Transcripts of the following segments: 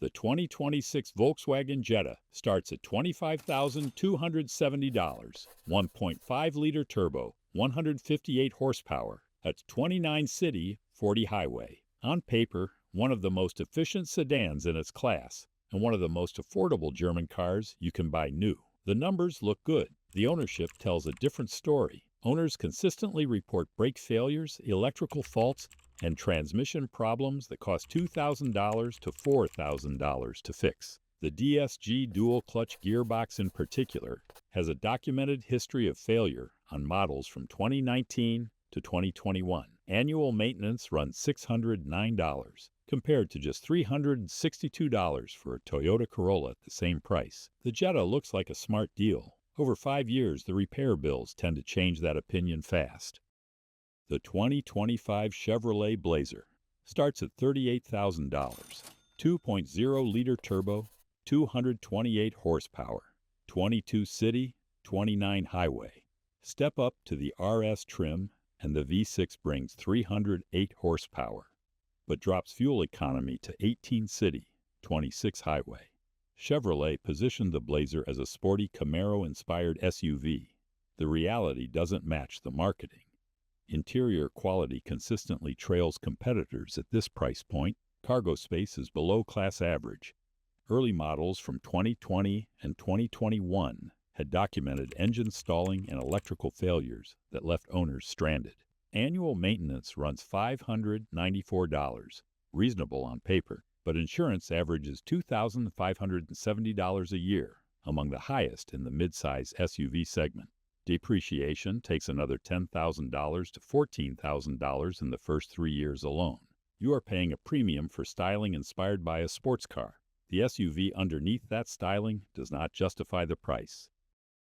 The 2026 Volkswagen Jetta starts at $25,270. 1.5-liter turbo, 158 horsepower. That's 29 city, 40 highway. On paper, one of the most efficient sedans in its class, and one of the most affordable German cars you can buy new. The numbers look good. The ownership tells a different story. Owners consistently report brake failures, electrical faults, and transmission problems that cost $2,000 to $4,000 to fix. The DSG dual-clutch gearbox in particular has a documented history of failure on models from 2019 to 2021. Annual maintenance runs $609, compared to just $362 for a Toyota Corolla at the same price. The Jetta looks like a smart deal. Over 5 years, the repair bills tend to change that opinion fast. The 2025 Chevrolet Blazer starts at $38,000. 2.0-liter turbo, 228 horsepower, 22 city, 29 highway. Step up to the RS trim, and the V6 brings 308 horsepower, but drops fuel economy to 18 city, 26 highway. Chevrolet positioned the Blazer as a sporty Camaro-inspired SUV. The reality doesn't match the marketing. Interior quality consistently trails competitors at this price point. Cargo space is below class average. Early models from 2020 and 2021 had documented engine stalling and electrical failures that left owners stranded. Annual maintenance runs $594, reasonable on paper, but insurance averages $2,570 a year, among the highest in the midsize SUV segment. Depreciation takes another $10,000 to $14,000 in the first 3 years alone. You are paying a premium for styling inspired by a sports car. The SUV underneath that styling does not justify the price.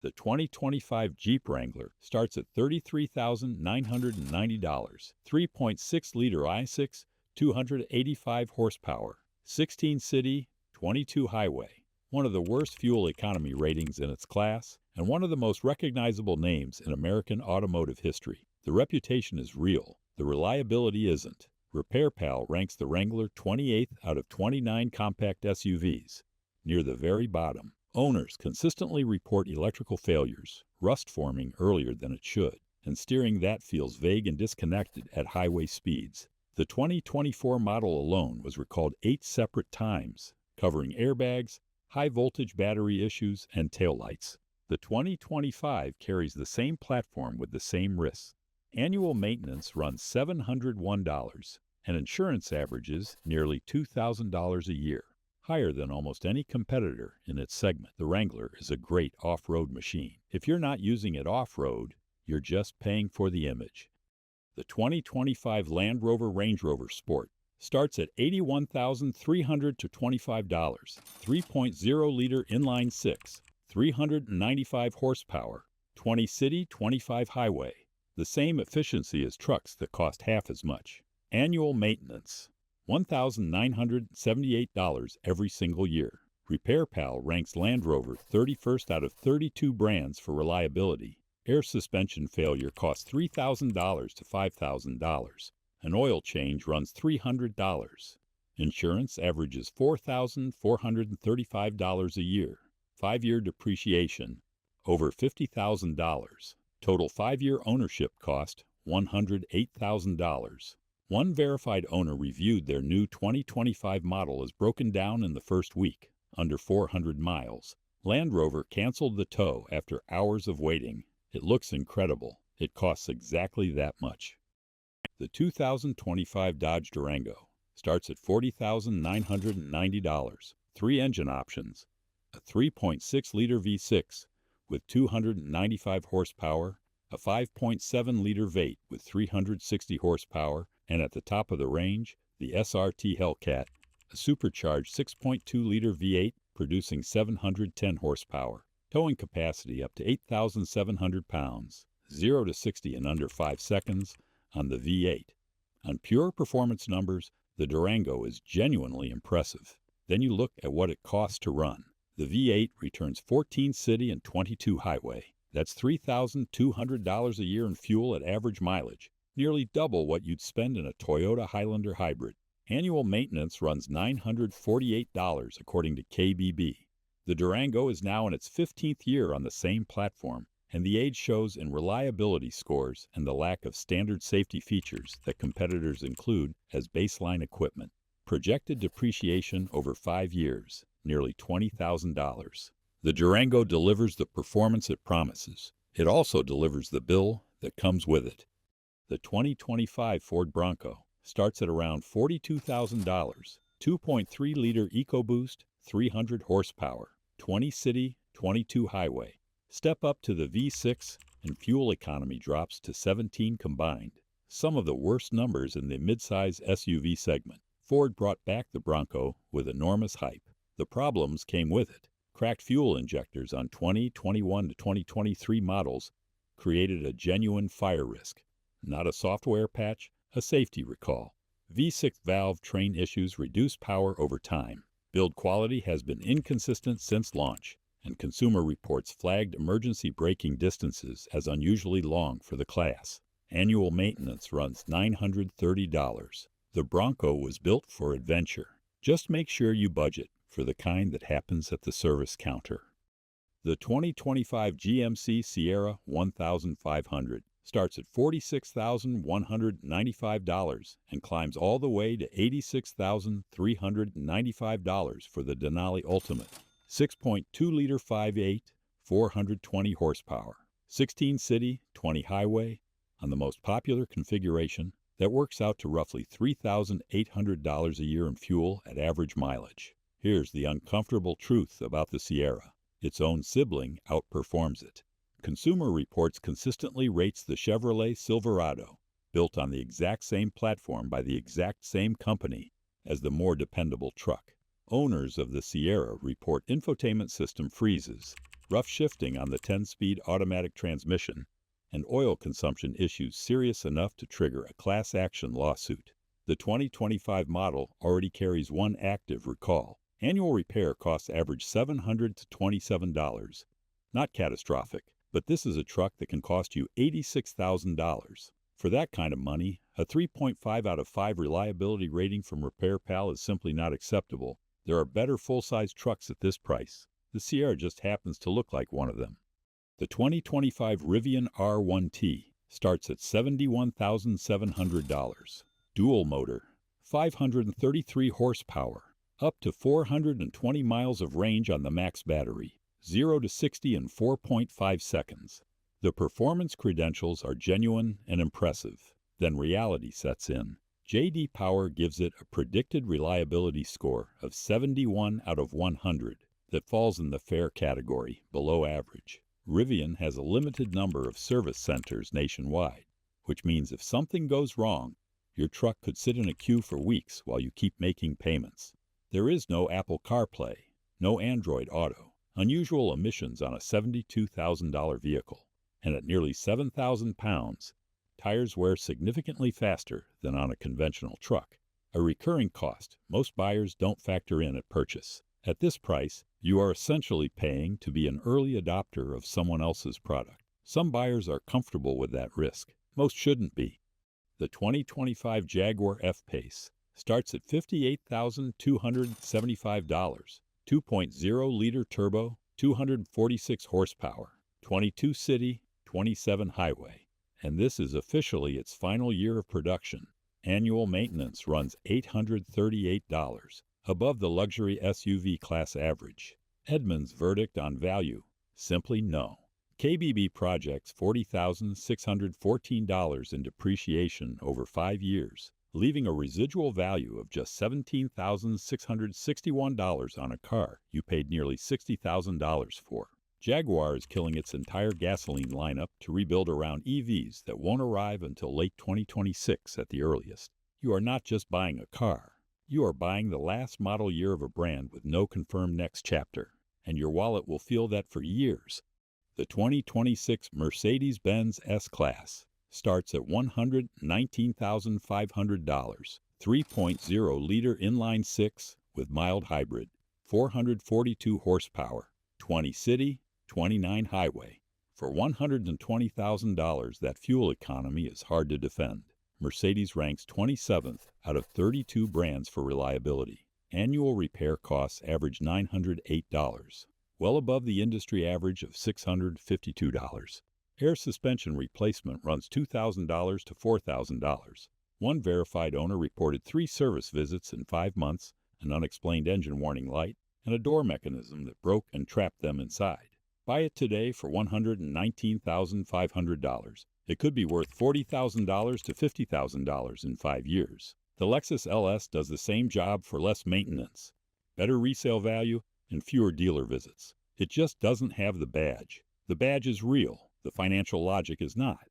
The 2025 Jeep Wrangler starts at $33,990. 3.6-liter i6, 285 horsepower, 16 city, 22 highway. One of the worst fuel economy ratings in its class, and one of the most recognizable names in American automotive history. The reputation is real. The reliability isn't. RepairPal ranks the Wrangler 28th out of 29 compact SUVs, near the very bottom. Owners consistently report electrical failures, rust forming earlier than it should, and steering that feels vague and disconnected at highway speeds. The 2024 model alone was recalled 8 separate times, covering airbags, high-voltage battery issues, and taillights. The 2025 carries the same platform with the same risks. Annual maintenance runs $701, and insurance averages nearly $2,000 a year, higher than almost any competitor in its segment. The Wrangler is a great off-road machine. If you're not using it off-road, you're just paying for the image. The 2025 Land Rover Range Rover Sport starts at $81,300 to $25. 3.0-liter inline-6, 395 horsepower, 20 city, 25 highway. The same efficiency as trucks that cost half as much. Annual maintenance, $1,978 every single year. RepairPal ranks Land Rover 31st out of 32 brands for reliability. Air suspension failure costs $3,000 to $5,000. An oil change runs $300. Insurance averages $4,435 a year. 5-year depreciation, over $50,000. Total 5-year ownership cost, $108,000. One verified owner reviewed their new 2025 model as broken down in the first week, under 400 miles. Land Rover canceled the tow after hours of waiting. It looks incredible. It costs exactly that much. The 2025 Dodge Durango starts at $40,990. 3 engine options. A 3.6-liter V6 with 295 horsepower, a 5.7-liter V8 with 360 horsepower, and at the top of the range, the SRT Hellcat, a supercharged 6.2-liter V8 producing 710 horsepower, towing capacity up to 8,700 pounds, 0 to 60 in under 5 seconds on the V8. On pure performance numbers, the Durango is genuinely impressive. Then you look at what it costs to run. The V8 returns 14 city and 22 highway. That's $3,200 a year in fuel at average mileage, nearly double what you'd spend in a Toyota Highlander hybrid. Annual maintenance runs $948 according to KBB. The Durango is now in its 15th year on the same platform, and the age shows in reliability scores and the lack of standard safety features that competitors include as baseline equipment. Projected depreciation over 5 years, nearly $20,000. The Durango delivers the performance it promises. It also delivers the bill that comes with it. The 2025 Ford Bronco starts at around $42,000, 2.3-liter EcoBoost, 300 horsepower, 20 city, 22 highway. Step up to the V6 and fuel economy drops to 17 combined. Some of the worst numbers in the midsize SUV segment. Ford brought back the Bronco with enormous hype. The problems came with it. Cracked fuel injectors on 2021 to 2023 models created a genuine fire risk. Not a software patch, a safety recall. V6 valve train issues reduce power over time. Build quality has been inconsistent since launch, and Consumer Reports flagged emergency braking distances as unusually long for the class. Annual maintenance runs $930. The Bronco was built for adventure. Just make sure you budget for the kind that happens at the service counter. The 2025 GMC Sierra 1500 starts at $46,195 and climbs all the way to $86,395 for the Denali Ultimate. 6.2-liter 5.8, 420 horsepower, 16 city, 20 highway, on the most popular configuration that works out to roughly $3,800 a year in fuel at average mileage. Here's the uncomfortable truth about the Sierra. Its own sibling outperforms it. Consumer Reports consistently rates the Chevrolet Silverado, built on the exact same platform by the exact same company, as the more dependable truck. Owners of the Sierra report infotainment system freezes, rough shifting on the 10-speed automatic transmission, and oil consumption issues serious enough to trigger a class action lawsuit. The 2025 model already carries one active recall. Annual repair costs average $700 to $27. Not catastrophic, but this is a truck that can cost you $86,000. For that kind of money, a 3.5 out of 5 reliability rating from RepairPal is simply not acceptable. There are better full-size trucks at this price. The Sierra just happens to look like one of them. The 2025 Rivian R1T starts at $71,700. Dual motor, 533 horsepower, up to 420 miles of range on the max battery, 0 to 60 in 4.5 seconds. The performance credentials are genuine and impressive. Then reality sets in. J.D. Power gives it a predicted reliability score of 71 out of 100 that falls in the fair category, below average. Rivian has a limited number of service centers nationwide, which means if something goes wrong, your truck could sit in a queue for weeks while you keep making payments. There is no Apple CarPlay, no Android Auto, unusual emissions on a $72,000 vehicle, and at nearly 7,000 pounds, tires wear significantly faster than on a conventional truck, a recurring cost most buyers don't factor in at purchase. At this price, you are essentially paying to be an early adopter of someone else's product. Some buyers are comfortable with that risk. Most shouldn't be. The 2025 Jaguar F-Pace starts at $58,275, 2.0-liter turbo, 246 horsepower, 22 city, 27 highway. And this is officially its final year of production. Annual maintenance runs $838, above the luxury SUV class average. Edmunds' verdict on value, simply no. KBB projects $40,614 in depreciation over 5 years, leaving a residual value of just $17,661 on a car you paid nearly $60,000 for. Jaguar is killing its entire gasoline lineup to rebuild around EVs that won't arrive until late 2026 at the earliest. You are not just buying a car. You are buying the last model year of a brand with no confirmed next chapter, and your wallet will feel that for years. The 2026 Mercedes-Benz S-Class starts at $119,500, 3.0-liter inline-6 with mild hybrid, 442 horsepower, 20 city, 29 highway. For $120,000, that fuel economy is hard to defend. Mercedes ranks 27th out of 32 brands for reliability. Annual repair costs average $908, well above the industry average of $652. Air suspension replacement runs $2,000 to $4,000. One verified owner reported 3 service visits in 5 months, an unexplained engine warning light, and a door mechanism that broke and trapped them inside. Buy it today for $119,500. It could be worth $40,000 to $50,000 in 5 years. The Lexus LS does the same job for less maintenance, better resale value, and fewer dealer visits. It just doesn't have the badge. The badge is real. The financial logic is not.